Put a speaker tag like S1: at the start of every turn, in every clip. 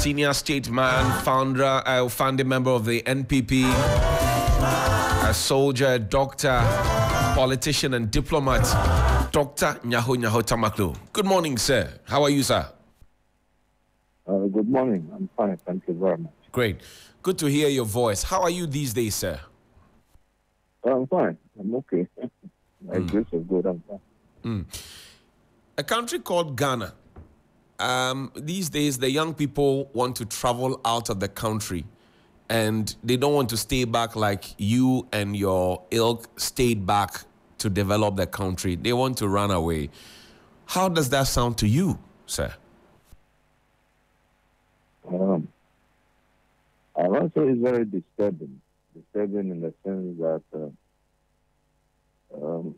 S1: senior statesman, founding member of the NPP, a soldier, a doctor, politician, and diplomat, Dr. Nyaho Nyaho-Tamakloe. Good morning, sir. How are you, sir?
S2: Good morning. I'm fine. Thank you very much.
S1: Great. Good to hear your voice. How are you these days, sir?
S2: I'm fine. I'm okay. My grace is good. I'm fine.
S1: A country called Ghana. These days, the young people want to travel out of the country, and they don't want to stay back like you and your ilk stayed back to develop the country. They want to run away. How does that sound to you, sir?
S2: I must say it's very disturbing. Disturbing in the sense that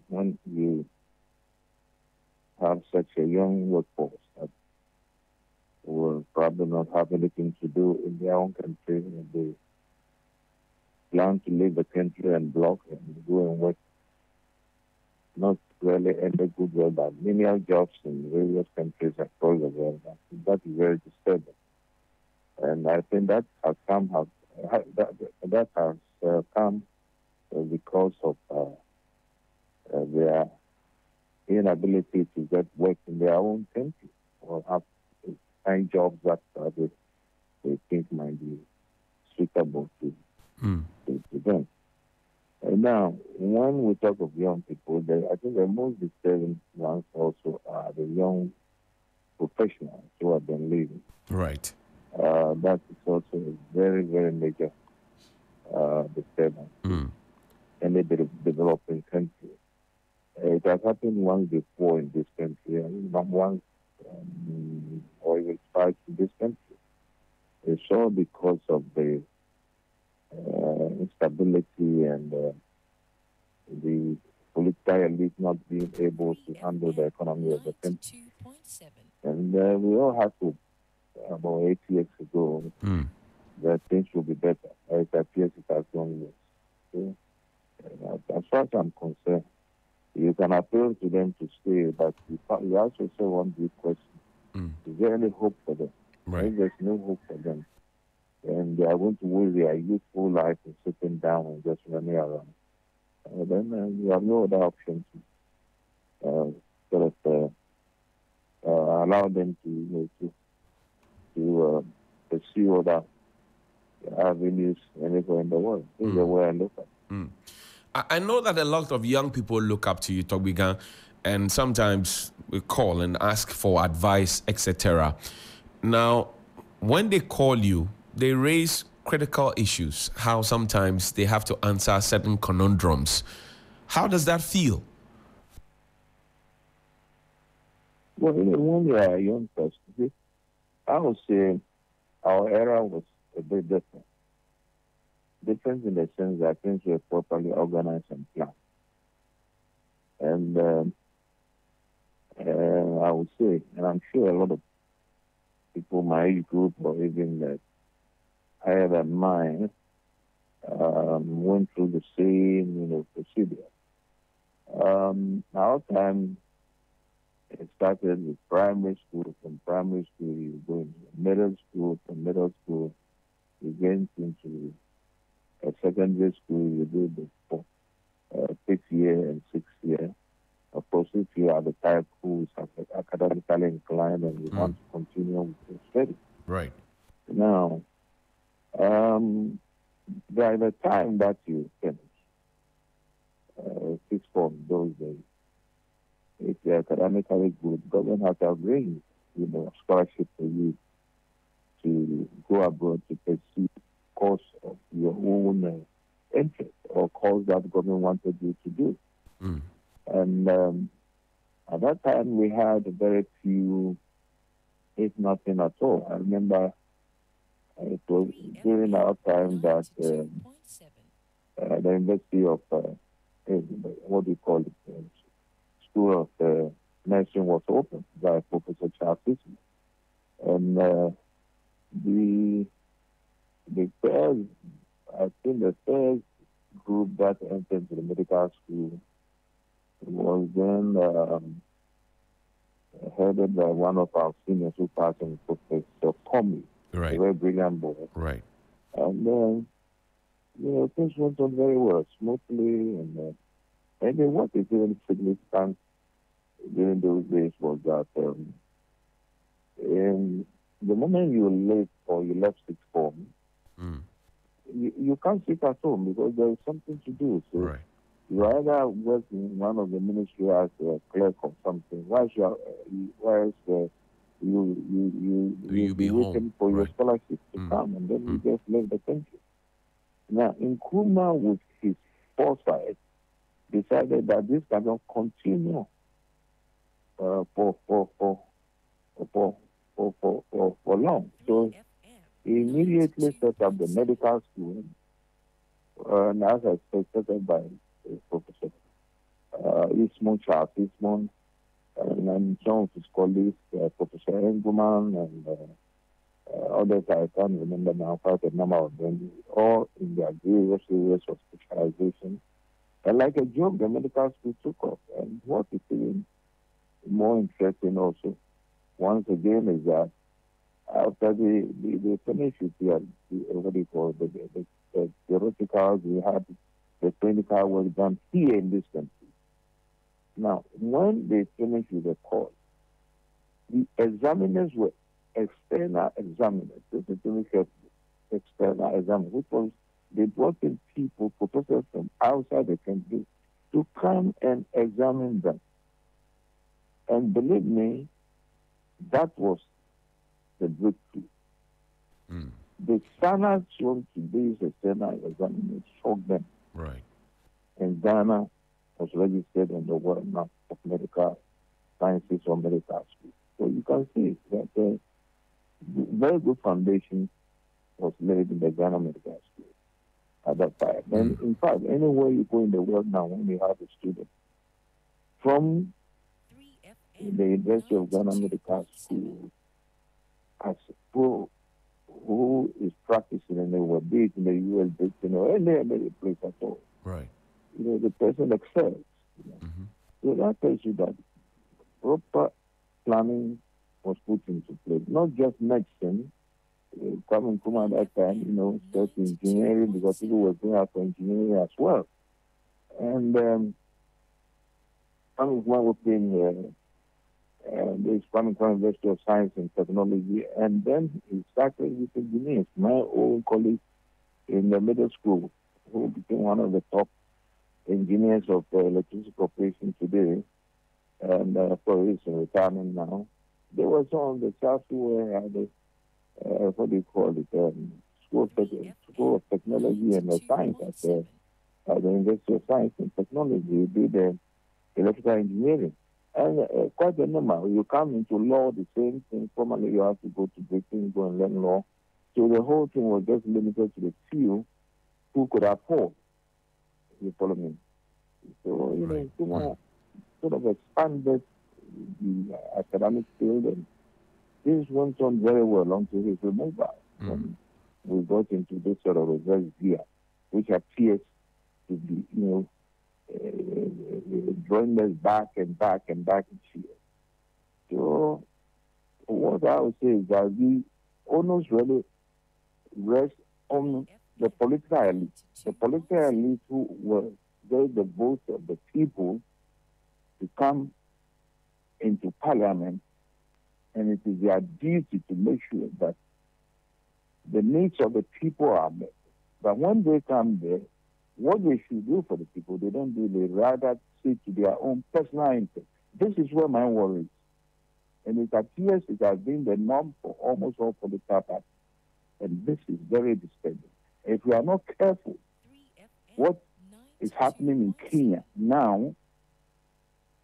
S2: when you have such a young workforce that will probably not have anything to do in their own country, and they plan to leave the country and block and go and work, not really any good work, but menial jobs in various countries across the world. That is very disturbing. And I think that has come because of their inability to get work in their own country or have find jobs that they think might be suitable to them. And now, when we talk of young people, I think the most disturbing ones also are the young professionals who have been leaving.
S1: Right.
S2: That is also a very, very major disturbance in a developing country. It has happened once before in this country, and not once or even twice in this country. It's all because of the instability and the political elite not being able to handle the economy of the country. And we all had to, about 8 years ago, that things will be better. It appears it has gone worse. So, as far as I'm concerned, you can appeal to them to stay, but you also say one big question. Is there any hope for them?
S1: Right.
S2: If there's no hope for them, and they are going to waste their youthful life and sitting down and just running around, then you have no other option to allow them to pursue other avenues anywhere in the world. This is the way I look at it.
S1: I know that a lot of young people look up to you, Togbigan, and sometimes we call and ask for advice, etc. Now, when they call you, they raise critical issues, how sometimes they have to answer certain conundrums. How does that feel?
S2: Well, when you are a young person, I would say our era was a bit different. Different in the sense that things were properly organized and planned. And I would say, and I'm sure a lot of people my age group or even higher than mine went through the same procedure. Our time, it started with primary school. From primary school, you go into middle school. From middle school, you get into secondary school. You do the 5th year and 6th year. Of course, if you are the type who is academically inclined and you want to continue with your study.
S1: Right.
S2: Now, by the time that you finish sixth form those days, if you're academically good, government has arranged, scholarship for you to go abroad to pursue course of your own interest or course that government wanted you to do. And at that time, we had very few, if nothing at all. I remember it was during our time that the University of, what do you call it, School of Nursing was opened by Professor Charles Sisson. And the first, I think the first group that entered the medical school was then headed by one of our seniors who passed on, Professor Comey.
S1: Right.
S2: a very brilliant boy.
S1: Right.
S2: And things went on very well, smoothly, and then what is even significant during those days was that the moment you left or you left sixth form, you can't sit at home because there is something to do. So
S1: Right.
S2: you either work in one of the ministry as a clerk or something. You'll be
S1: be
S2: waiting
S1: home.
S2: for your
S1: Right.
S2: scholarship to come, and then you just leave the country. Now, Nkrumah, with his foresight, decided that this cannot continue for long. So he immediately set up the medical school, and as I said, set up by Professor Charles Eastman, and some of his colleagues, Professor Engelman and others, I can't remember now, quite a number of them, all in their various areas of specialization. And like a joke, the medical school took off. And what is even more interesting also, once again, is that after they finished with what do you call it, the theoreticals, we had the clinical work done here in this country. Now, when they finished with the course, the examiners were external examiners. This is very careful. External examiners, which was they brought in people, professors from outside the country, to come and examine them. And believe me, that was the breakthrough. The standards shown to these external examiners shocked them.
S1: Right.
S2: And Ghana was registered in the World Map of Medical Sciences or Medical School. So you can see that a very good foundation was laid in the Ghana Medical School at that time. And in fact, anywhere you go in the world now, when you have a student from the University of Ghana Medical School as who is practicing in the world, be it in the US, be it any other place at all.
S1: Right.
S2: The person excels. So that tells you that proper planning was put into place. Not just medicine. Coming from at that time, study engineering, because people were going out for engineering as well. And coming from within this coming from University of Science and Technology, and then he started with engineers. My own colleague in the middle school, who became one of the top engineers of the electricity corporation today, and for his retirement now. There was on the South who had what do you call it, School of Technology and Science at the University of Science and Technology. He did electrical engineering. And quite a number. You come into law, the same thing. Formally, you have to go to Britain, go and learn law. So the whole thing was just limited to the few who could afford. You follow me? So, sort of expanded the academic field, and this went on very well until his removal. And we got into this sort of reverse gear, which appears to be, drawing us back and back and back each year. So what I would say is that the onus really rests on the political elite. The political elite who were the votes of the people to come into parliament, and it is their duty to make sure that the needs of the people are met. But when they come there, what they should do for the people, they don't do. They rather see to their own personal interest. This is where my worry is. And it appears it has been the norm for almost all political parties. And this is very disturbing. If we are not careful, what is happening in Kenya now,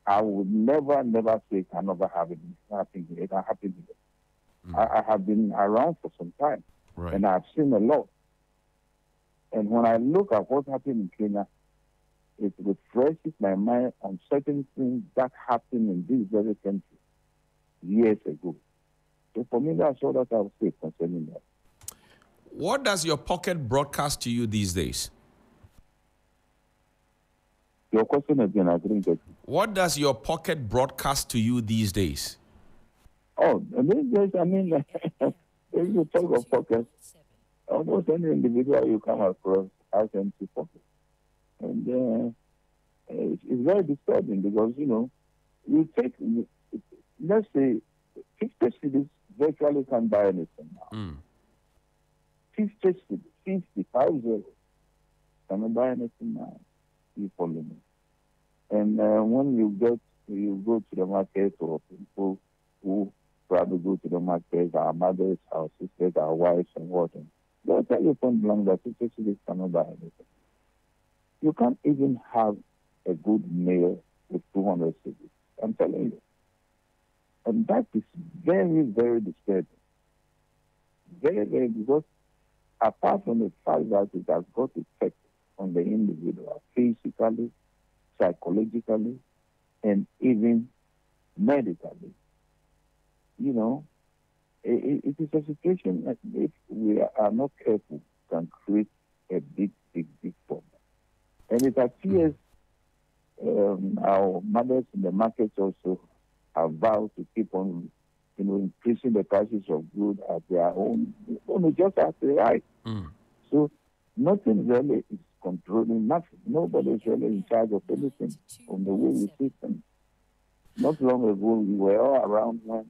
S2: I would never say it can never happen here. It can happen here. I have been around for some time, and I've seen a lot. And when I look at what's happening in Kenya, it refreshes my mind on certain things that happened in this very country years ago. So for me, that's all that I would say concerning that.
S1: What does your pocket broadcast to you these days?
S2: Your question again, I didn't get it.
S1: What does your pocket broadcast to you these days?
S2: Oh, these days, I mean, If you talk of pockets, almost any individual you come across has empty pockets. And it's very disturbing because, you take, let's say, 50 cities virtually can't buy anything now. 50 cities, 50,000 cannot buy anything now. You follow me? And when you go to the market, or people who probably go to the market, our mothers, our sisters, our wives, and whatnot, they'll tell you point blank that 50 cities cannot buy anything. You can't even have a good meal with 200 cities. I'm telling you. And that is very, very disturbing. Very, very, because apart from the fact that it has got effect on the individual, physically, psychologically, and even medically, it is a situation that if we are not careful, can create a big, big, big problem. And it appears our mothers in the markets also have vowed to keep on, increasing the prices of goods at their own, just as they right. So nothing really is controlling nothing. Nobody is really in charge of anything from the way we see things. Not long ago, we were all around when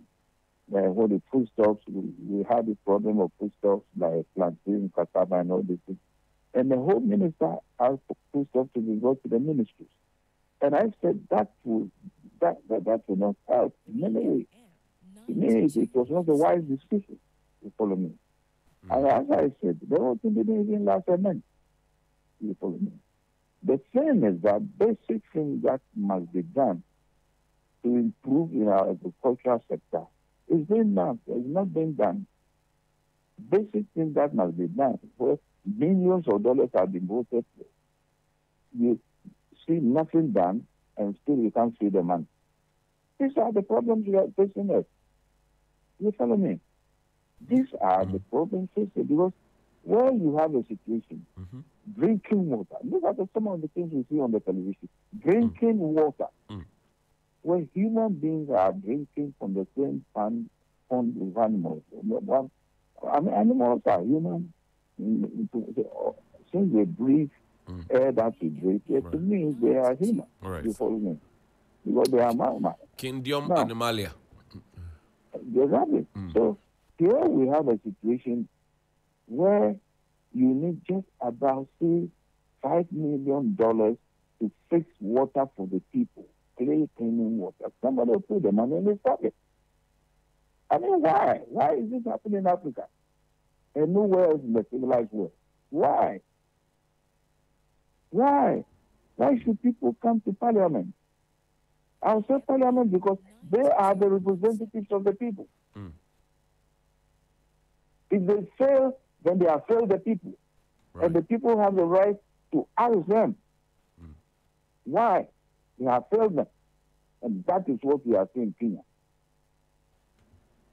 S2: the foodstuffs, we had the problem of foodstuffs like plantain, cassava, and all these things. And the whole minister asked for foodstuffs to be brought to the ministries. And I said that will not help in many ways. To me, it was not a wise decision. You follow me? And as I said, the whole thing didn't even last a month. You follow me? The thing is that basic thing that must be done to improve in our agricultural sector is being done. It's not being done. Basic thing that must be done, where millions of dollars have been voted for. You see nothing done, and still you can't see the money. These are the problems we are facing us. You follow me? These are the problems facing, because where you have a situation, drinking water, look at some of the things we see on the television, drinking water, where human beings are drinking from the same pond with animals. I mean, animals are human. Since they breathe air that we breathe, to me, they are human.
S1: Right.
S2: You follow me? Because they are mammal.
S1: Kingdom
S2: Now,
S1: Animalia.
S2: Exactly. So here we have a situation where you need just about, say, $5 million to fix water for the people, clean water. Somebody will put the money in his pocket. I mean, why? Why is this happening in Africa and nowhere else in the civilized world? Why? Why? Why should people come to parliament? I'll say parliament because they are the representatives of the people. If they fail, then they have failed the people. Right. And the people have the right to ask them why they have failed them. And that is what we are seeing in Kenya.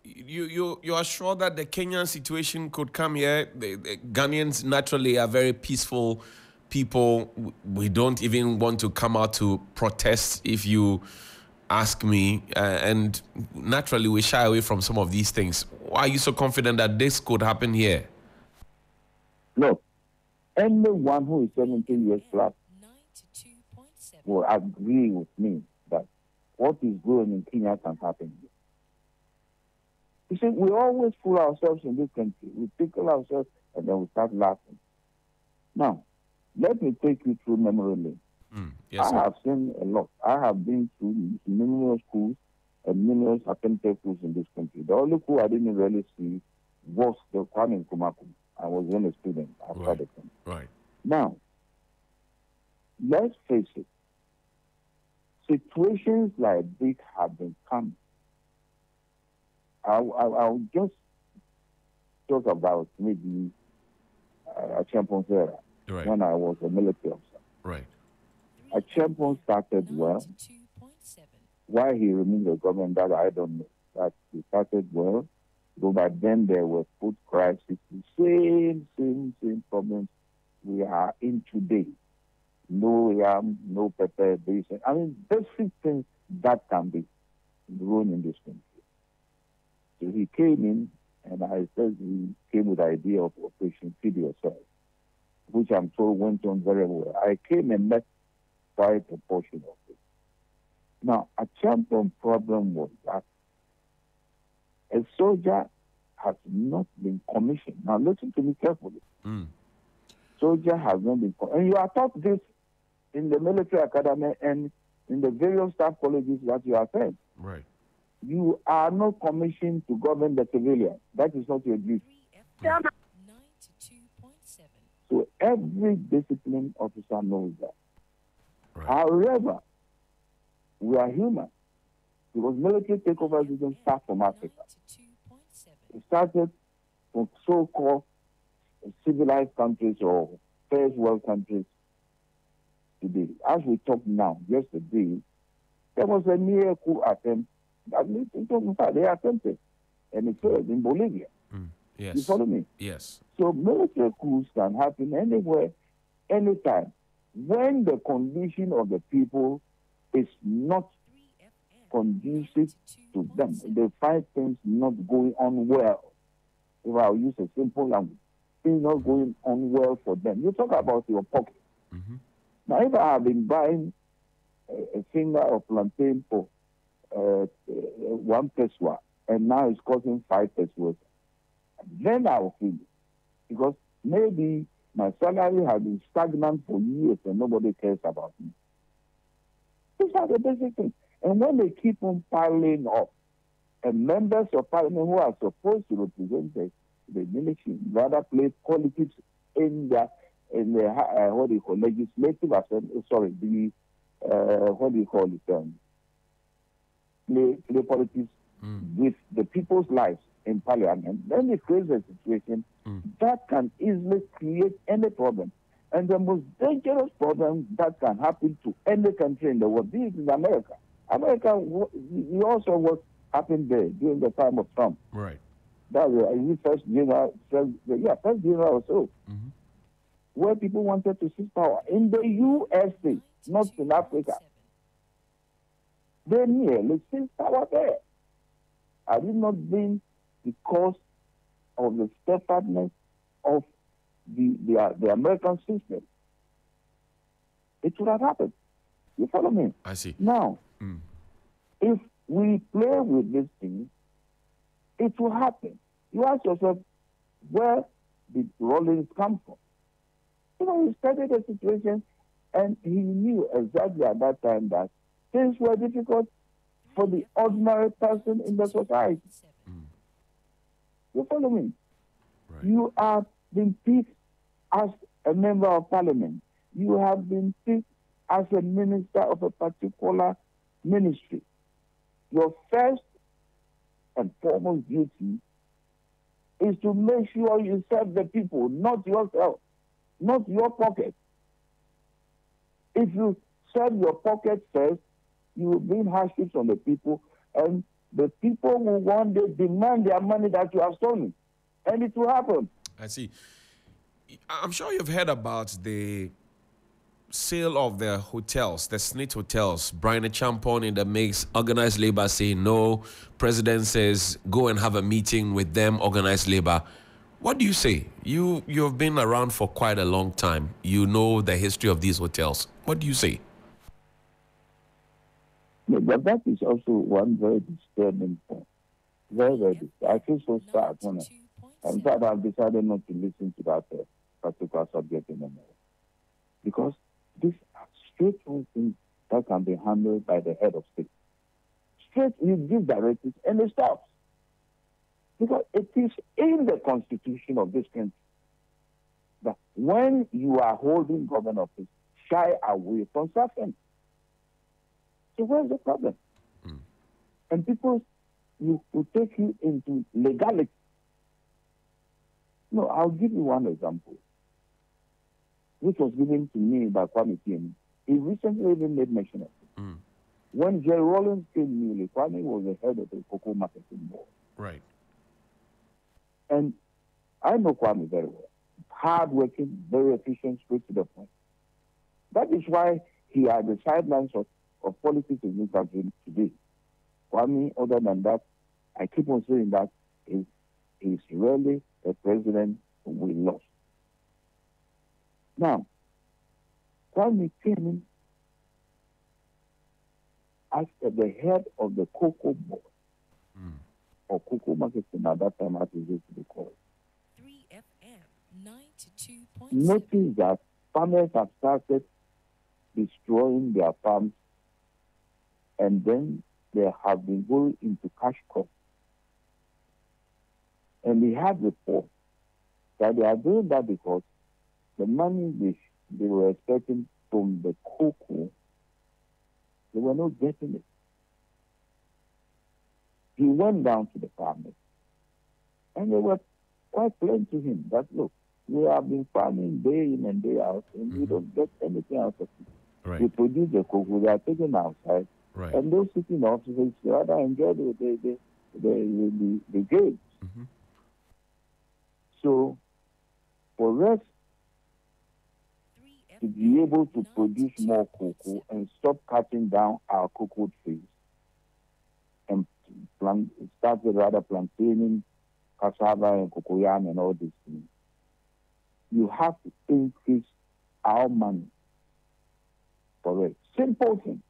S1: You are sure that the Kenyan situation could come here? The Ghanaians naturally are very peaceful people. We don't even want to come out to protest, if you ask me. And naturally, we shy away from some of these things. Why are you so confident that this could happen here?
S2: Look, anyone who is 17 years plus will agree with me that what is going in Kenya can happen here. You see, we always fool ourselves in this country. We tickle ourselves and then we start laughing. Now, let me take you through memory lane.
S1: Yes,
S2: I have seen a lot. I have been through numerous schools and numerous attempted schools in this country. The only school I didn't really see was the one in Kumakum. I was then a student after the country.
S1: Right.
S2: Now, let's face it. Situations like this have been coming. I'll just talk about maybe Acheampong era when I was a military officer.
S1: Right.
S2: Acheampong started well. Why he removed the government, that I don't know. But he started well. Though by then there were food crisis, the same problems we are in today. No yam, no pepper, basic. I mean, basic things that can be grown in this country. So he came in And I said he came with the idea of Operation Feed Yourself, which I'm told went on very well. I came and met quite a portion of it. Now, a champion problem was that a soldier has not been commissioned. Now, listen to me carefully. Soldier has not been commissioned. And you are taught this in the military academy and in the various staff colleges that you are sent.
S1: Right.
S2: You are not commissioned to govern the civilian. That is not your duty. So every discipline officer knows that.
S1: Right.
S2: However, we are human because military takeover didn't start from Africa. It started from so-called civilized countries or first world countries today. As we talk now, yesterday, there was a near coup attempt. They attempted, and it failed in Bolivia.
S1: Yes.
S2: You follow me?
S1: Yes.
S2: So military coups can happen anywhere, anytime, when the condition of the people is not conducive to them. They find things not going on well. If I'll use a simple language, things not going on well for them. You talk about your pocket. Now, if I have been buying a finger of plantain for 1 pesewa, and now it's costing 5 pesewas, then I'll feel it. Because maybe my salary has been stagnant for years and nobody cares about me. These are the basic things. And when they keep on piling up, and members of parliament who are supposed to represent the nation rather play politics in the what do you call legislative assembly, what do you call it, play politics with the people's lives in parliament, then it creates a situation that can easily create any problem. And the most dangerous problem that can happen to any country in the world, this is America. America, we also what happened there during the time of Trump.
S1: Right.
S2: That was first general or so, where people wanted to seize power in the USA, not in Africa. They nearly seized power there. Had it not been because of the steadfastness of the American system, it would have happened. You follow me?
S1: I see.
S2: Now, if we play with this thing, it will happen. You ask yourself, where did Rollins come from? You know, he studied the situation and he knew exactly at that time that things were difficult for the ordinary person in the society. You follow me?
S1: Right.
S2: You have been picked as a member of parliament. You have been picked as a minister of a particular ministry. Your first and foremost duty is to make sure you serve the people, not yourself, not your pocket. If you serve your pocket first, you will bring hardships on the people, and the people will one day demand their money that you have stolen. And it will happen.
S1: I see. I'm sure you've heard about the sale of the hotels, the SNIT hotels. Brian Champon in the mix, organized labor saying no. President says go and have a meeting with them, organized labor. What do you say? You've been around for quite a long time. You know the history of these hotels. What do you say?
S2: Yeah, but that is also one very disturbing point. Very, very disturbing. I feel so sad when I'm sad I've decided not to listen to that particular subject anymore. Because these are straightforward things that can be handled by the head of state. Straight, you give directives and it stops. Because it is in the constitution of this country that when you are holding government office, shy away from suffering. So where's the problem? And people will take you into legality. No, I'll give you one example, which was given to me by Kwame Tieni. He recently even made mention of it. When Jerry Rollins came newly, Kwame was the head of the cocoa marketing board.
S1: Right.
S2: And I know Kwame very well. Hard-working, very efficient, straight to the point. That is why he had the sidelines of politics in this country today. Kwame, other than that, I keep on saying that, is he's really a president we lost. Now, Kwame came in as the head of the cocoa board, or cocoa marketing at that time, as it used to be called.
S3: 3FM 92.7.
S2: Notice that farmers have started destroying their farms, and then they have been going into cash crop. And we had reports that they are doing that because the money they were expecting from the cocoa, they were not getting it. He went down to the farmers, and they were quite plain to him that, look, we have been farming day in and day out, and we don't get anything out of it.
S1: Right.
S2: We produce the cocoa, they are taken outside,
S1: Right.
S2: and those sitting in the offices rather enjoy the games.
S1: Mm-hmm.
S2: So, for us to be able to produce more cocoa and stop cutting down our cocoa trees and started rather planting cassava and cocoyam and all these things, you have to increase our money for it. Simple thing.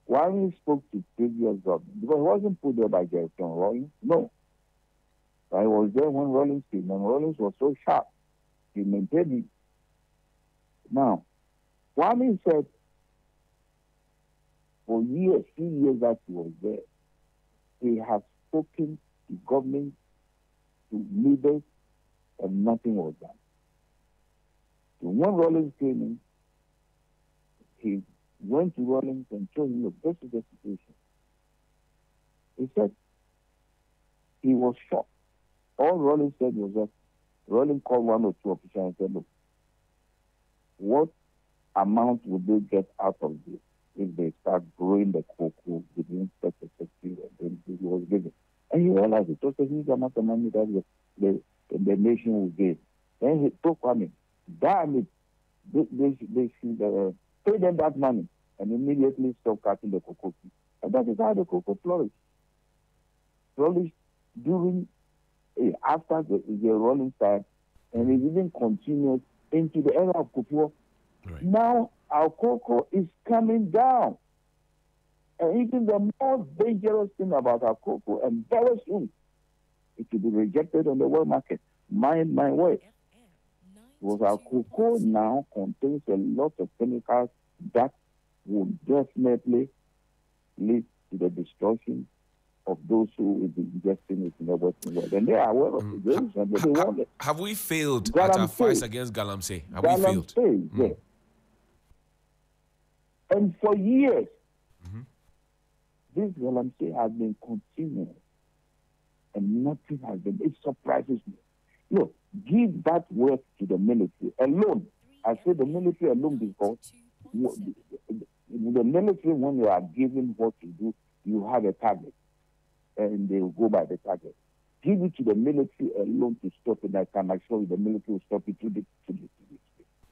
S2: When he spoke to previous government, because it wasn't put there by Jefferson Rawlings, no. I was there when Rawlings came, and Rawlings was so sharp. He maintained it. Now, Kwame said, for years, 3 years that he was there, he has spoken to government, to leaders, and nothing was done. So when Rawlings came in, he went to Rawlings and told him, look, this is the situation. He said he was shocked. All Rawlings said was that Rawlings called one or two officials and said, look, what amount would they get out of this if they start growing the cocoa within such a period? Then he was giving. And he realized it was a huge amount of money that the nation would give. Then he told Kwame, damn it, they should pay them that money and immediately stop cutting the cocoa tree. And that is how the cocoa flourished. Flourished during, after the Rawlings time, and it even continued into the era of cocoa.
S1: Right.
S2: Now our cocoa is coming down. And even the most dangerous thing about our cocoa, and very soon, it will be rejected on the world market. Mind my words. Because our cocoa now contains a lot of chemicals that will definitely lead to the destruction of those who will be ingesting it in the Western world. And they are aware of it. They want it.
S1: Have we failed at our fight against Galamsey? Have we failed?
S2: Yes. And for years, this Galamsey has been continuing, and nothing has been. It surprises me. Look, give that work to the military alone. I say the military alone because the military, when you are given what to do, you have a target, and they will go by the target. Give it to the military alone to stop it. I can assure you the military will stop it to the.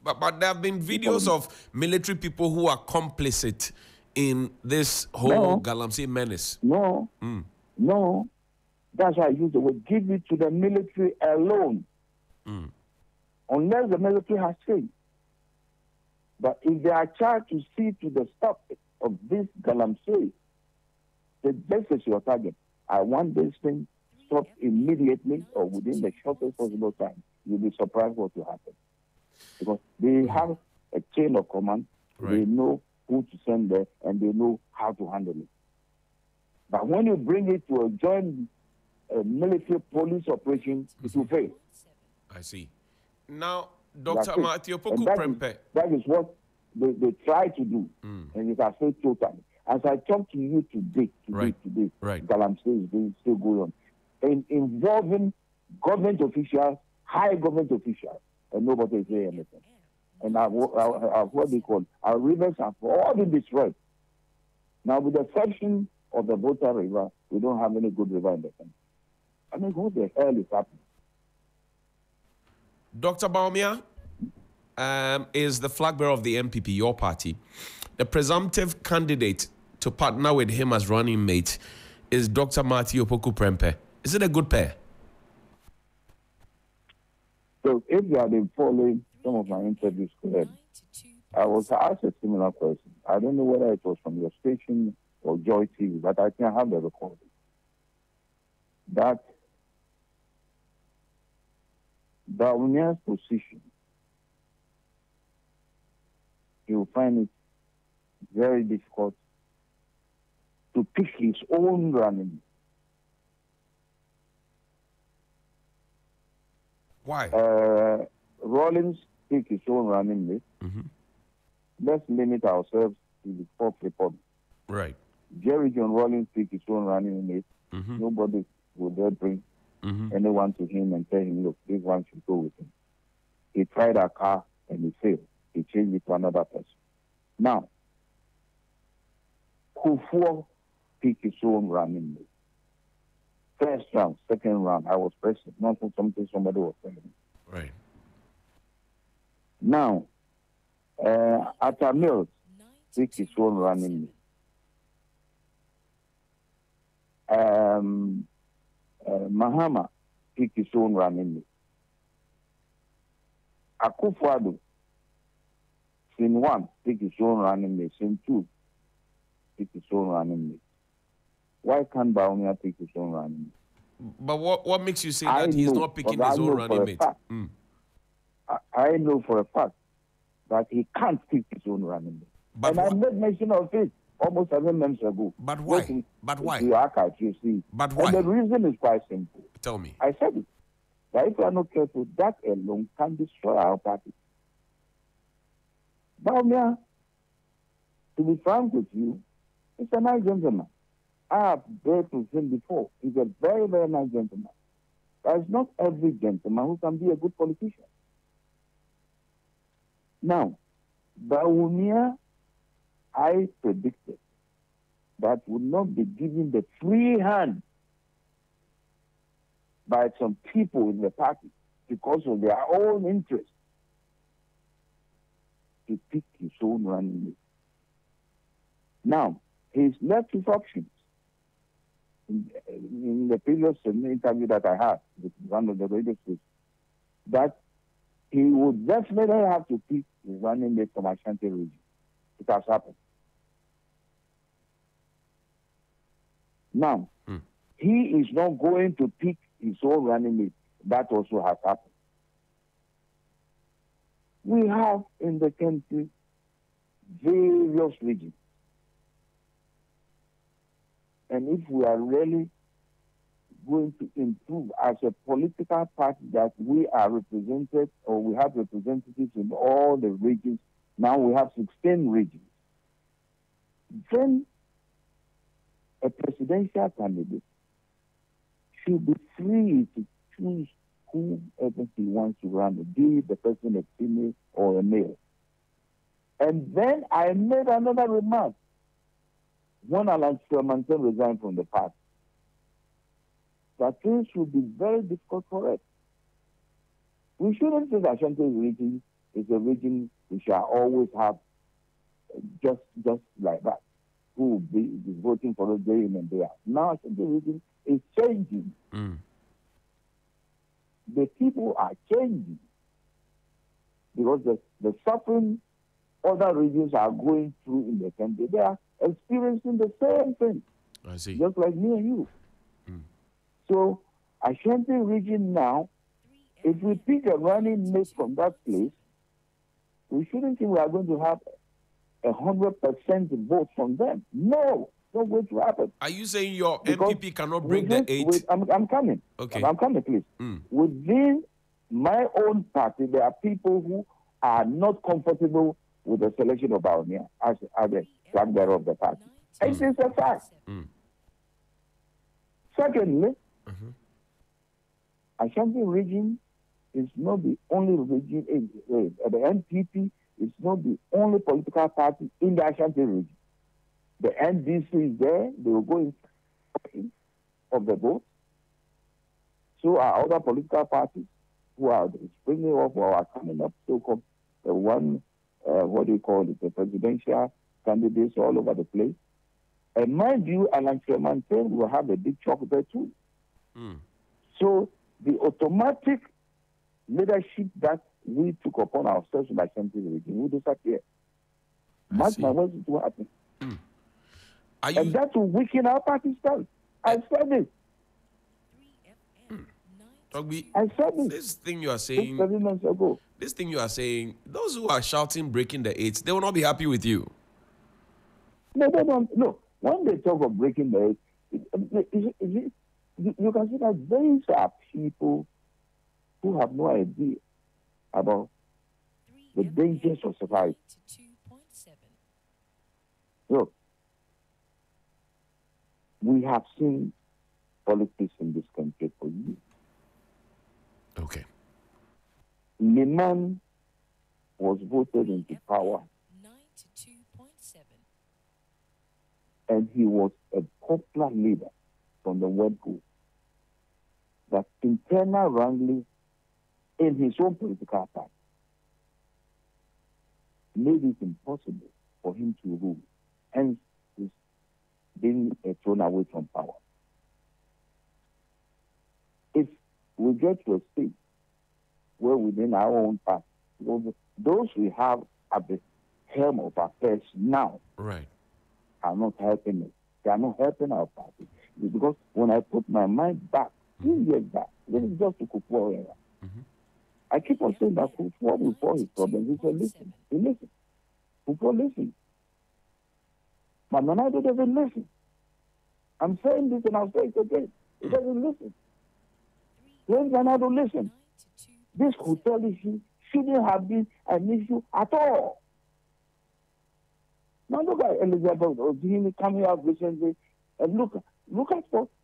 S1: But there have been videos of military people who are complicit in this whole Galamsey menace.
S2: No. That's why I use the word, give it to the military alone. Unless the military has changed. But if they are charged to see to the stop of this Galamsey, this is your target. I want this thing stopped immediately or within the shortest possible time. You'll be surprised what will happen. Because they have a chain of command.
S1: Right.
S2: They know who to send there, and they know how to handle it. But when you bring it to a joint military police operation, it will fail.
S1: I see. Now, Dr. Matthew Poku-Prempeh.
S2: That is what they try to do, and it has failed totally. As I talk to you today, Galamsey is still going on, and involving government officials, high government officials, and nobody is saying anything. And what they call our rivers have all been destroyed. Now, with the exception of the Volta River, we don't have any good river in the country. I mean, what the hell is happening?
S1: Dr. Baumia is the flag bearer of the MPP, your party. The presumptive candidate to partner with him as running mate is Dr. Matthew Poku-Prempeh. Is it a good pair?
S2: So if you have been following some of my interviews today, I was asked a similar question. I don't know whether it was from your station or Joy TV, but I can have the recording. That Bawumia's position, you will find it very difficult to pick his own running.
S1: Why?
S2: Rawlings pick his own running mate. Let's limit ourselves to the Fourth Republic.
S1: Right.
S2: Jerry John Rawlings pick his own running mate. Nobody will dare bring anyone to him and tell him, look, this one should go with him. He tried a car and he failed. He changed it to another person. Now, Kufuor pick his own running mate. First round, second round, I was present. Not for something somebody was telling me.
S1: Right.
S2: Now, Atta Mills pick his own running mate. Mahama pick his own running mate. Akufo-Addo, Scene 1 pick his own running mate. Scene 2 pick his own running mate. Why can't Bawumia pick his own running mate?
S1: But what makes you say that he's not picking his own running mate?
S2: I know for a fact that he can't pick his own running mate. But I made mention of it almost 7 months ago.
S1: But why? But why?
S2: You archive, you see.
S1: But why?
S2: And the reason is quite simple.
S1: Tell me.
S2: I said it. That if we are not careful, that alone can destroy our party. Bawumia, to be frank with you, is a nice gentleman. I have dealt with him before. He's a very, very nice gentleman. There is not every gentleman who can be a good politician. Now, Bawumia, I predicted that would not be given the free hand by some people in the party because of their own interest to pick his own running mate. Now, he's left his options. In the previous interview that I had with one of the radio stations, that he would definitely have to pick his running mate from Ashanti region. It has happened. Now, he is not going to pick his own running mate. That also has happened. We have in the country various regions. And if we are really going to improve as a political party that we are represented or we have representatives in all the regions, now we have 16 regions, then a presidential candidate should be free to choose whoever he wants to run, be the person a female or a male. And then I made another remark. When Alan Shermanton resigned from the party, that things would be very difficult for us. We shouldn't say that Ashanti region is a region we shall always have just like that, who will be voting for us day in and day out. Now Ashanti region is changing. The people are changing because the suffering other regions are going through in the country, they are experiencing the same thing.
S1: I see.
S2: Just like me and you. So, Ashanti region now, if we pick a running mate from that place, we shouldn't think we are going to have 100% vote from them. No, it's not going to happen.
S1: Are you saying your
S2: Because
S1: MPP cannot bring the 8?
S2: I'm coming.
S1: Okay.
S2: I'm coming, please. Within my own party, there are people who are not comfortable with the selection of Bawumia as the flag bearer of the party. It is a fact. Secondly, Ashanti region is not the only region, the NPP is not the only political party in the Ashanti region. The NDC is there, they will go in of the vote. So are other political parties who are springing up or are coming up, so-called the one, the presidential candidates all over the place. And mind you, Alan Shermanton will have a big chalk there too. So the automatic leadership that we took upon ourselves by centuries regime will disappear. Mark my words, it will happen. And that will weaken our Pakistan. I said it. I said it.
S1: This thing you are saying,
S2: 7 months ago.
S1: this thing you are saying, those who are shouting breaking the eight, they will not be happy with you.
S2: No, they don't. No, when they talk of breaking the eight, you can see that these are people who have no idea about the dangers of society. Look, we have seen politics in this country for years.
S1: Okay.
S2: Liman was voted into power, and he was a popular leader from the word go. That internal wrangling in his own political party made it impossible for him to rule, hence he's being thrown away from power. If we get to a state where within our own party, those we have at the helm of affairs now
S1: Right.
S2: are not helping us. They are not helping our party. Because when I put my mind back, 2 years back, this is just to Kufuor. I keep on saying that Kufuor will solve his problems. He said, listen. He listened. Kufuor listened. But Nanado doesn't listen. I'm saying this and I'll say it again. He doesn't listen. When Nanado listen, this hotel issue shouldn't have been an issue at all. Now look at Elizabeth Odini coming out recently, and look at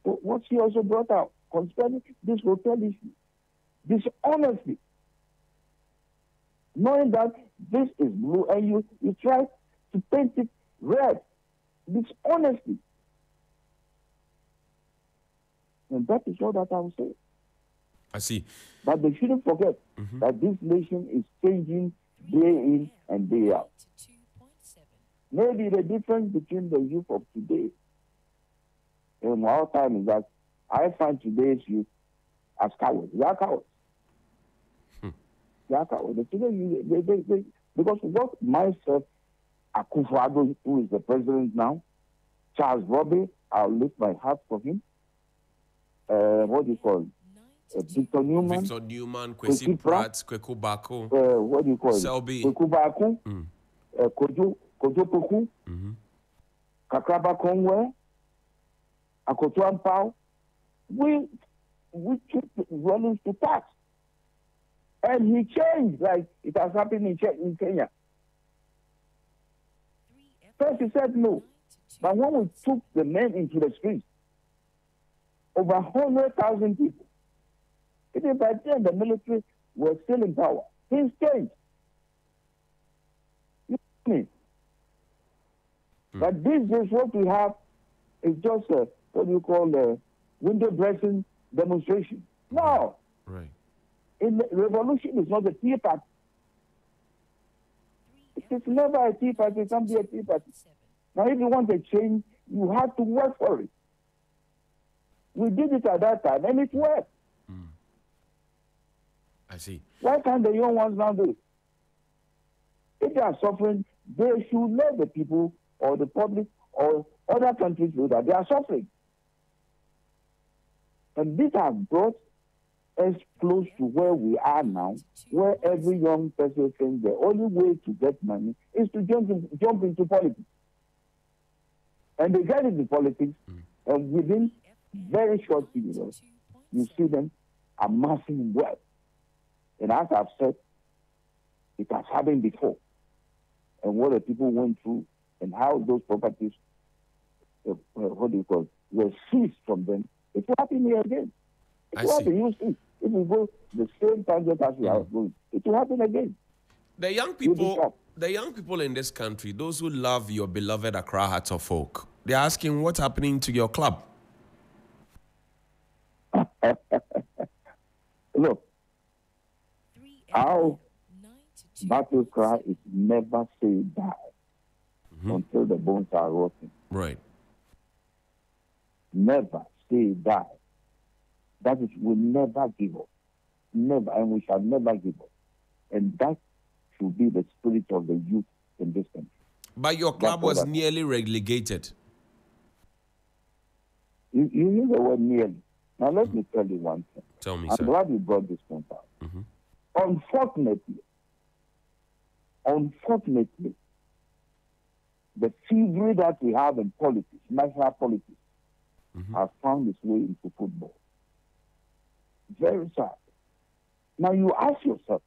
S2: what she also brought out concerning this hotel issue. Dishonesty. Knowing that this is blue and you try to paint it red. Dishonesty. And that is all that I will say.
S1: I see.
S2: But they shouldn't forget that this nation is changing day in and day out. Maybe the difference between the youth of today and our time is that I find today's youth as cowards. They are cowards. They are cowards. Today, because what myself, Akufo-Addo, who is the president now, Charles Robbie, I'll lift my heart for him. What do you call it? Victor Newman,
S1: Kwesi Pratt, Kweku Bako,
S2: what do you call it?
S1: Selby,
S2: Kweku Bako, Kojo Poku, Kakraba Kongwe, Akoto Ampao. We took Rollins to tax. And he changed like it has happened in Kenya. First he said no. But when we took the men into the streets, over 100,000 people, even by then the military was still in power. Things changed. You know what I mean? But this is what we have is just a, what do you call a window dressing demonstration. No.
S1: Right.
S2: In the revolution is not a tea party. It is never a tea party. It can't be a tea party. Now, if you want a change, you have to work for it. We did it at that time, and it worked.
S1: I see.
S2: Why can't the young ones now do it? If they are suffering, they should let the people or the public or other countries know that they are suffering. And this has brought us close to where we are now, where every young person thinks the only way to get money is to jump into politics. And they get into politics, and within very short periods, you see them amassing wealth. And as I've said, it has happened before. And what the people went through and how those properties, what do you call it, were seized from them, it will happen here again. It will happen, you see. If we go the same target as we are going, it will happen again.
S1: The young people in this country, those who love your beloved Accra Hearts of Oak, they're asking what's happening to your club.
S2: Look, our battle cry is never say die until the bones are rotting.
S1: Right.
S2: Never say die. That is, we never give up. Never, and we shall never give up. And that should be the spirit of the youth in this country.
S1: But your club was nearly relegated.
S2: You use the word nearly. Now, let me tell you one thing.
S1: Tell me,
S2: I'm
S1: sir.
S2: glad you brought this point out. Unfortunately, the thievery that we have in politics, national politics, has found its way into football. Very sad. Now, you ask yourself,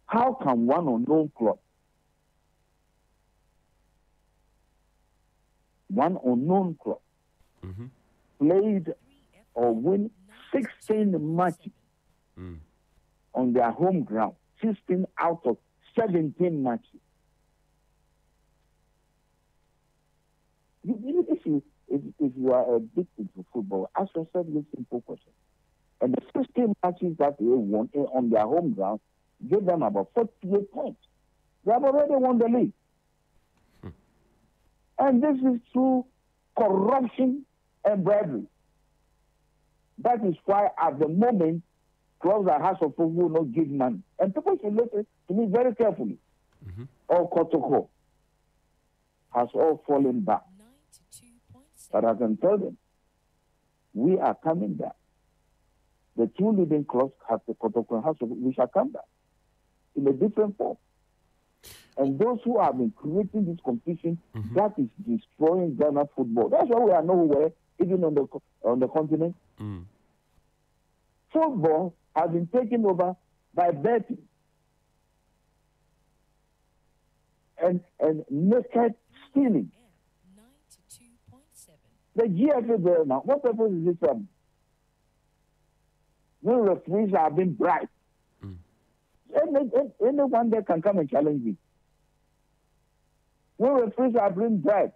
S2: how can one unknown club, played or win 16 matches on their home ground, 16 out of 17 matches? If you are addicted to football, ask yourself this simple question. And the 16 matches that they won on their home ground gave them about 48 points. They have already won the league. And this is through corruption and bribery. That is why at the moment, clubs like House of Folk will not give money. And people should listen to me very carefully. All protocol has all fallen back. But I can tell them, we are coming back. The two leading clubs have the protocol and House of Folk. We shall come back in a different form. And those who have been creating this competition, that is destroying Ghana football. That's why we are nowhere, even on the continent. Football has been taken over by betting and naked stealing. The GFA there now, what purpose is it from? When referees are being bribed, anyone there can come and challenge me. When referees are being bribed,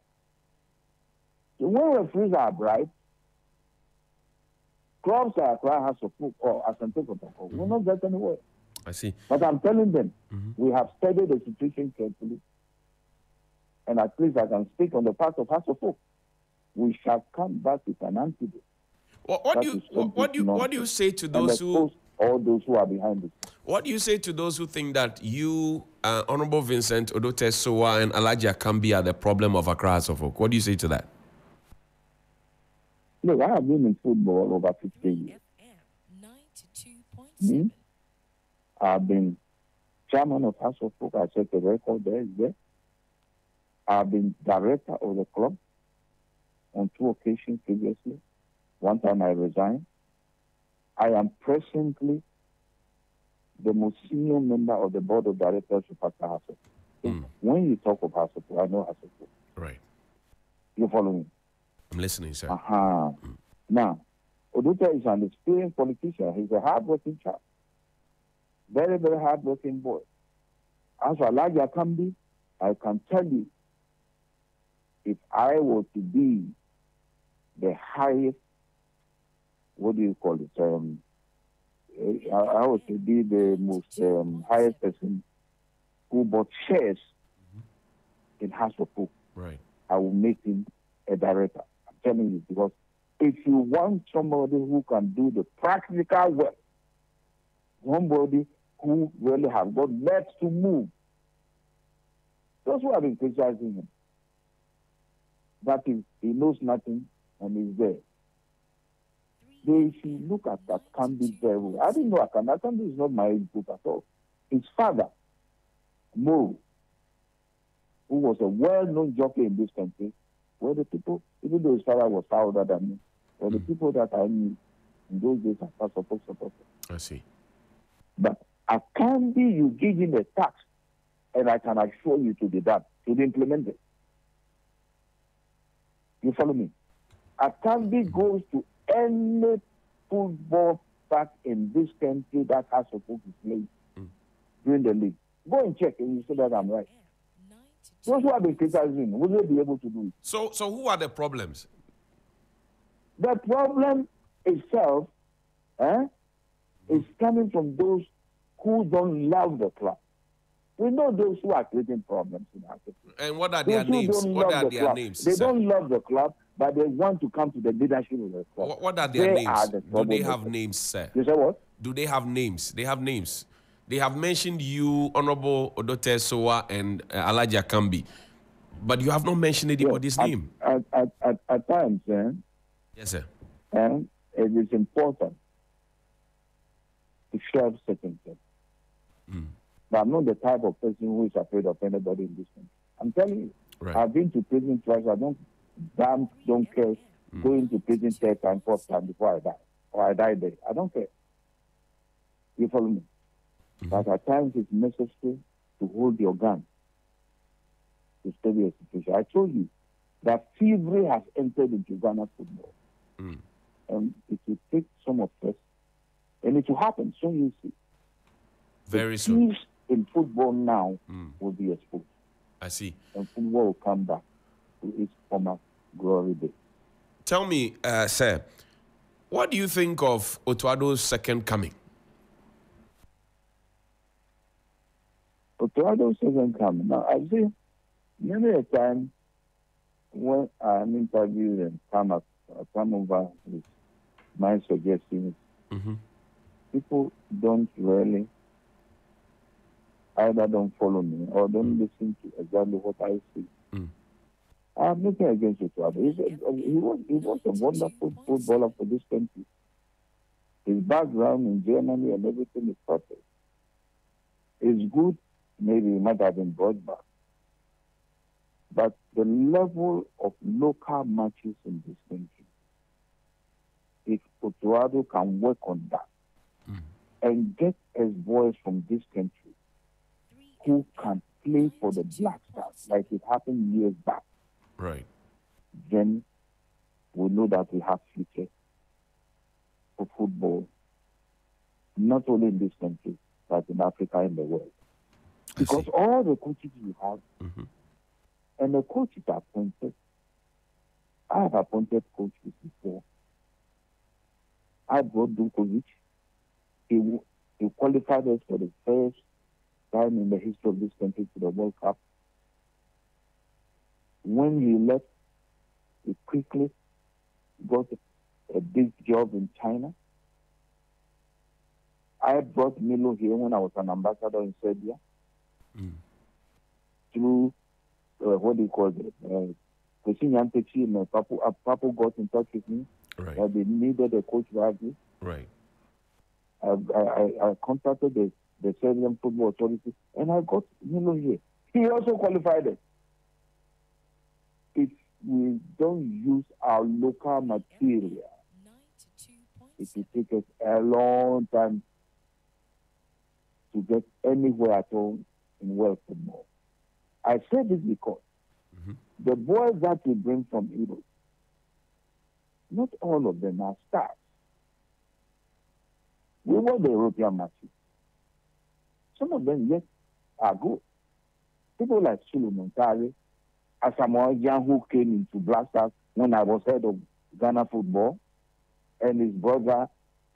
S2: when referees are bribed, clubs like House of Folk or Asante Kotoko will not get anywhere.
S1: I see.
S2: But I'm telling them, we have studied the situation carefully, and at least I can speak on the part of House of Folk. We shall come back with an antidote.
S1: What do you say to those who
S2: all those who are behind it?
S1: What do you say to those who think that you, Honorable Vincent Odote Sowa and Alhaji Akambi are the problem of Accra House of Folk? What do you say to that?
S2: Look, I have been in football over 50 years. I've been chairman of House of Folk. I set the record there. I've been director of the club on 2 occasions previously. One time I resigned. I am presently the most senior member of the board of directors of Accra House of Folk. When you talk of House of Folk, I know House of Folk.
S1: Right.
S2: You follow me?
S1: I'm listening, sir.
S2: Now, Oduta is an experienced politician. He's a hard-working child. Very, very hard-working boy. As for Alhaji Akambi, I can tell you, if I were to be the highest, what do you call it? I was to be the most highest person who bought shares in House of Folk.
S1: Right.
S2: I will make him a director. I'm telling you, because if you want somebody who can do the practical work, somebody who really has got legs to move, those who have been criticizing him, that is, he knows nothing and is there. They should look at that Akambi very well. I didn't know Akambi. Akambi is not my age group at all. His father, Mo, who was a well-known jockey in this country, were the people, even though his father was far older than me, were the people that I knew in those days as supporters.
S1: I see.
S2: But Akambi, you give him a tax, and I can assure you to be done, to be implemented. You follow me? Akambi goes to any football park in this country that has supposed to play during the league. Go and check and you see that I'm right. Those who have been criticizing, will they be able to do it?
S1: So who are the problems?
S2: The problem itself is coming from those who don't love the club. We know those who are creating problems in our country.
S1: And what are their names? What are their names?
S2: They don't love the club. but they want to come to the leadership of the club.
S1: What are their
S2: They
S1: names?
S2: are the
S1: Do they have
S2: troublemakers.
S1: names, sir?
S2: You say what?
S1: Do they have names? They have names. They have mentioned you, Honorable Odote Sowa and Alaji Akambi, but you have not mentioned anybody's name.
S2: At times,
S1: Yes, sir.
S2: it is important to share certain things. But I'm not the type of person who is afraid of anybody in this country. I'm telling you,
S1: Right.
S2: I've been to prison twice. I don't care going to prison third time, fourth time before I die, or I die there. I don't care. You follow me? But at times it's necessary to hold your gun to study a situation. I told you that thievery has entered into Ghana football. And it will take some of us, and it will happen soon. You see.
S1: Very soon.
S2: Thieves in football now will be exposed.
S1: I see.
S2: And football will come back to its former glory days.
S1: Tell me, sir, what do you think of Otuado's second coming?
S2: Patriotic isn't coming. Now, I see many a time when I'm interviewed and come over with my suggestions, people don't really either don't follow me or don't listen to exactly what I say. I have nothing against Patriotic. He was a wonderful footballer for this country. His background in Germany and everything is perfect. It's good. Maybe he might have been brought back. But the level of local matches in this country, if Otuado can work on that and get us boys from this country who can play for the Black Stars like it happened years back,
S1: right,
S2: then we know that we have future for football, not only in this country, but in Africa and the world. Because all the coaches you have, and the coaches are appointed. I have appointed coaches before. I brought Dukovic. He qualified us for the first time in the history of this country to the World Cup. When he left, he quickly got a big job in China. I brought Milo here when I was an ambassador in Serbia. Through what do you call it? Papu got in touch with me.
S1: right,
S2: They needed a coach like this.
S1: right.
S2: I contacted the Serbian Football Authority and I got Milo here. He also qualified it. If we don't use our local material, it will take us a long time to get anywhere at all in world football. I say this because the boys that we bring from Europe, not all of them are stars. We won the European matches. Some of them, yes, are good. People like Sulu Montari, Asamoah Gyan, who came into Black Stars when I was head of Ghana football, and his brother,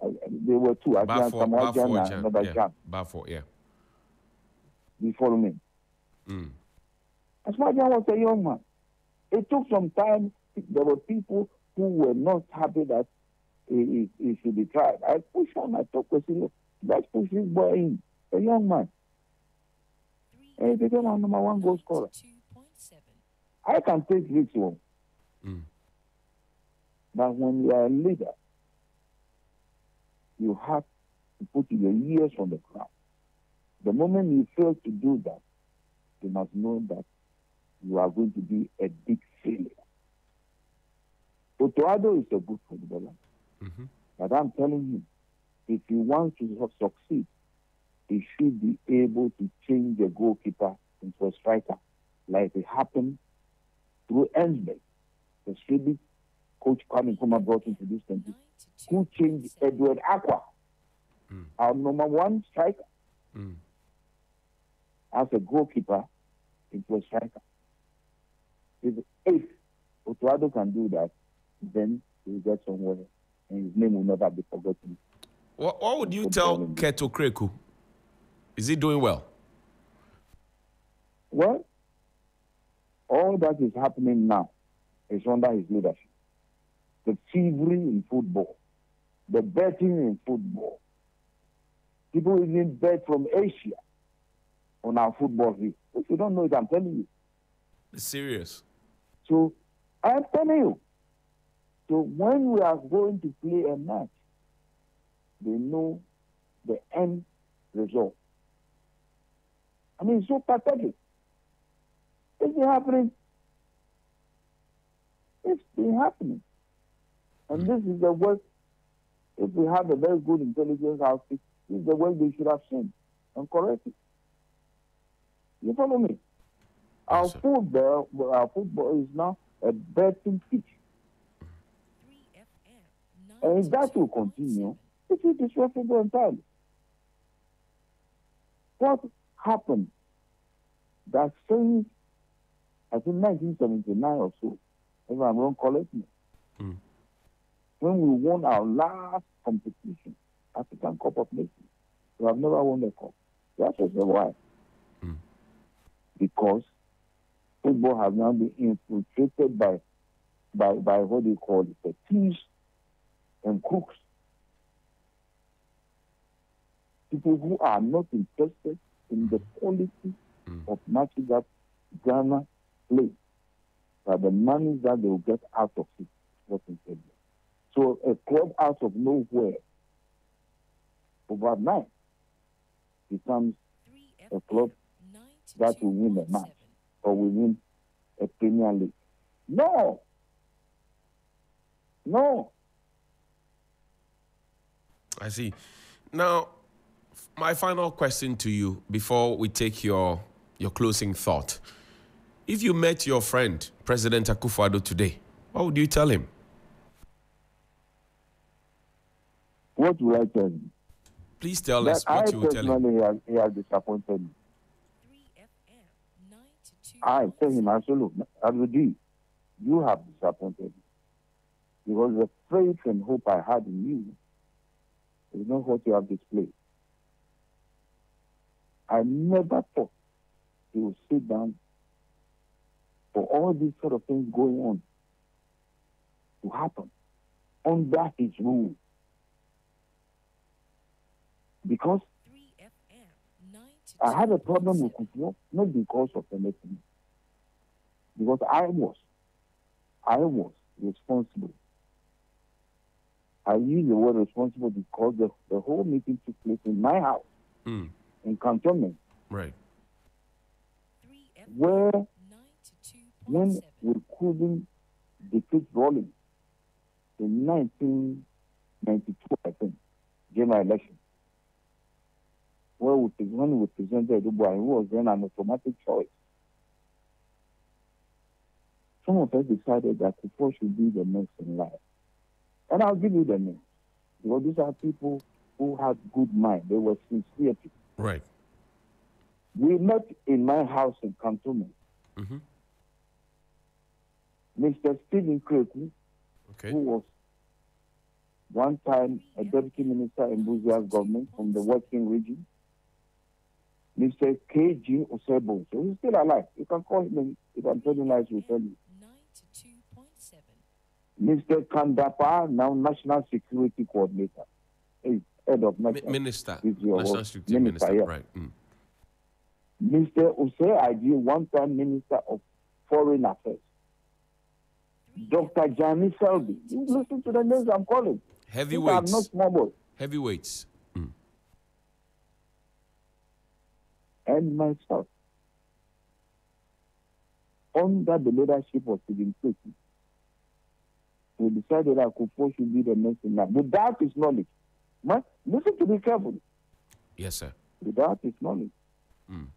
S2: they were two. Asamoah Gyan and another Gyan.
S1: Bafor, yeah.
S2: You follow me? Asamoah Gyan was a young man. It took some time. There were people who were not happy that he should be tried. I pushed on. I talked to him. Let's push this boy in. A young man. And he became our number one goal scorer. I can take risks on. But when you are a leader, you have to put your ears on the ground. The moment you fail to do that, you must know that you are going to be a big failure. Otuado is a good footballer. But I'm telling you, if he wants to succeed, he should be able to change the goalkeeper into a striker, like it happened through Ensberg, the Swedish coach Kwame Nkrumah brought into this country, who changed Edward Aqua, our number one striker, as a goalkeeper into a striker. If Otuado can do that, then he will get somewhere, and his name will never be forgotten.
S1: What would you tell Keto Kreku? Is he doing well?
S2: Well, all that is happening now is under his leadership. the thievery in football, the betting in football. People even bet from Asia on our football league. If you don't know it, I'm telling you.
S1: It's serious.
S2: So I'm telling you. So when we are going to play a match, they know the end result. I mean, it's so pathetic. It's been happening. It's been happening. And this is the work. If we have a very good intelligence outfit, this is the way they should have seen and correct it. You follow me? Our
S1: Yes,
S2: football is now a betting pitch.
S3: 3FM
S2: And if that will
S3: 92.7.
S2: continue, it will destroy football entirely. What happened that since, I think, 1979 or so, if I'm wrong, correct me, when we won our last competition, African Cup of Nations, we have never won the cup. That's just why. Because football has now been infiltrated by what they call it, the thieves and crooks. People who are not interested in the quality of matches that Ghana play, but the money that they will get out of it. What I'm saying. So a club out of nowhere, overnight, becomes a club that will win a match or will win a Premier League. No. No.
S1: I see. Now, my final question to you before we take your closing thought. If you met your friend, President Akufo-Addo, today, what would you tell him?
S2: What will I tell him?
S1: Please tell us
S2: That
S1: what you will tell him.
S2: personally, he has disappointed me.
S3: 3FM 92.
S2: I tell him, absolutely, Abdul, you have disappointed me. Because the faith and hope I had in you is not what you have displayed. I never thought he would sit down for all these sort of things going on to happen under his rule. Because
S3: 3FM
S2: I had a problem
S3: 92.7.
S2: with Kufuor, not because of anything. Because I was responsible. I use the word responsible because the whole meeting took place in my house, in cantonment,
S1: Right.
S3: 3FM
S2: where when
S3: 92.7.
S2: we couldn't defeat Rawlings in 1992, I think, general election, when we presented Dubois, who was then an automatic choice, some of us decided that Kufuor should be the next in line. And I'll give you the name. Because these are people who had good mind. They were sincere people.
S1: Right.
S2: We met in my house in cantonment. Mr. Stephen Kreku,
S1: Okay.
S2: who was one time a deputy minister in Buzia's government from the Western region. Mr. K.G. Osebo, so he's still alive. You can call him, if I'm telling lies, will tell you.
S3: 92.7.
S2: Mr. Kandapa, now National Security Coordinator. He's head of National
S1: Minister.
S2: Security.
S1: National Security Minister.
S2: Yeah.
S1: Right.
S2: Mr. Ose Aji, one-time Minister of Foreign Affairs. Dr. Jani Selby. You listen to the names I'm calling. These are
S1: Heavyweights.
S2: not small boys.
S1: Heavyweights.
S2: And myself, under the leadership of Stephen Kreku, we decided that Kufuor should be the next in line. Without his knowledge. Man, listen to me carefully.
S1: Yes, sir.
S2: Without his knowledge. And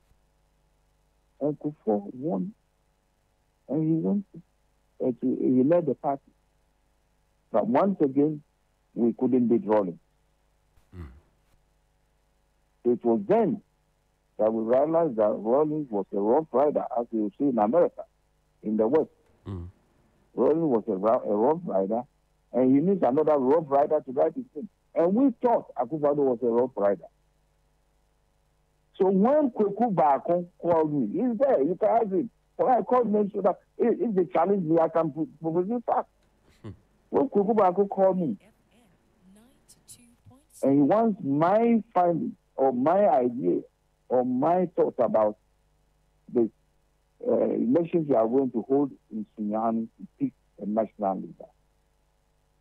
S2: Kufuor won. And he went he led the party. But once again, we couldn't beat Rawlings. It was then that we realized that Rawlings was a rough rider, as you see in America, in the West. Rawlings was a rough rider, and he needs another rough rider to ride his team. And we thought Akufo-Addo was a rough rider. So when Kweku Baako called me, he's there, you can ask him. When I called him so that if they challenge me, I can propose it fast. Well, Kukubaku called me, and he wants my findings or my idea or my thoughts about the elections we are going to hold in Sunyani to pick a national leader.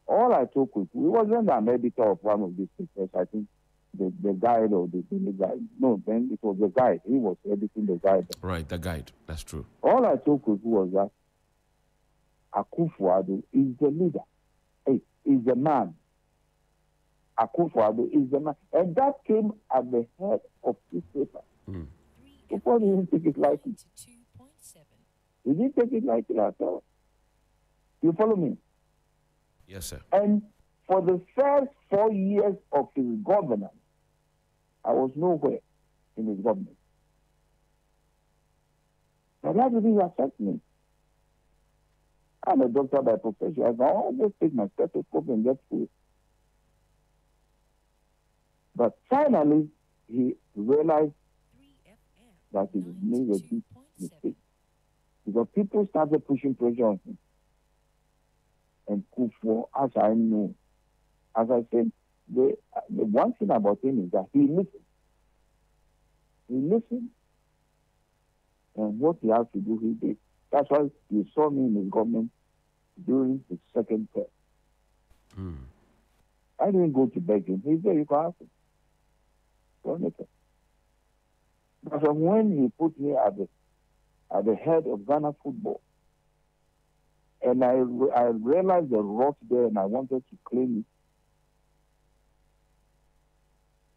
S2: All I told Kuku, he wasn't an editor of one of these papers, I think the guide or the guide. No, then it was the guide. He was editing the guide.
S1: Right, the guide. That's true.
S2: All I told Kuku was that Akufo-Addo is the leader. Hey, is the man. Akufo-Addo is the man. And that came at the head of this paper. Kuku didn't take it lightly. He didn't take it lightly at all. You follow me?
S1: Yes, sir.
S2: And for the first 4 years of his governance, I was nowhere in his government. But that didn't affect me. I'm a doctor by profession. I can always take my stethoscope and get through it. But finally, he realized that he made a big mistake. Because people started pushing pressure on him. And Kufuor, as I know, as I said, the one thing about him is that he listened. He listened. And what he had to do, he did. That's why you saw me in his government during his second term. I didn't go to beg him. He said, you can ask him. But when he put me at the head of Ghana football, and I realized the rot there and I wanted to claim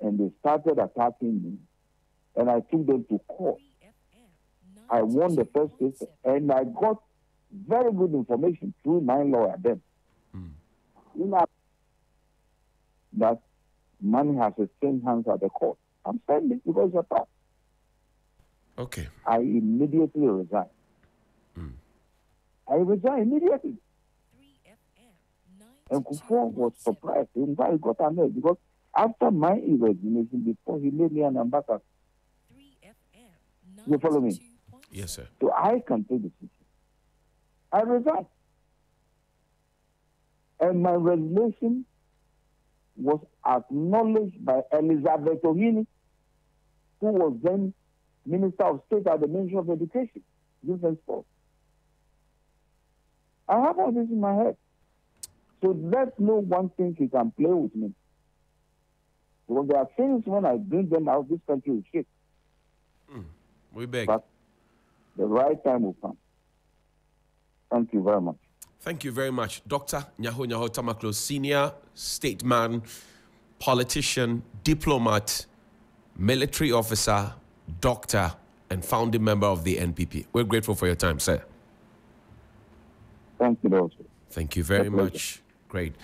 S2: it, and they started attacking me, and I took them to court. I won the first case, and I got very good information through my lawyer then. You know, that money has the same hands at the court. I'm saying this because of that.
S1: Okay.
S2: I immediately resigned. I resigned immediately. And Kufuor was surprised. In fact, he got annoyed because after my resignation, before he made me an ambassador. You follow me?
S1: Yes, sir.
S2: So I can take the decision. I resigned. And my resignation was acknowledged by Elizabeth Ohini, who was then Minister of State at the Ministry of Education, Youth and Sport. I have all this in my head. So let no one think he can play with me. Because there are things when I bring them out, this country will shake.
S1: We beg.
S2: But the right time will come. Thank you very much.
S1: Thank you very much. Dr. Nyaho Nyaho-Tamakloe, senior statesman, politician, diplomat, military officer, doctor, and founding member of the NPP. We're grateful for your time, sir.
S2: Thank you also.
S1: Thank you very much. Great.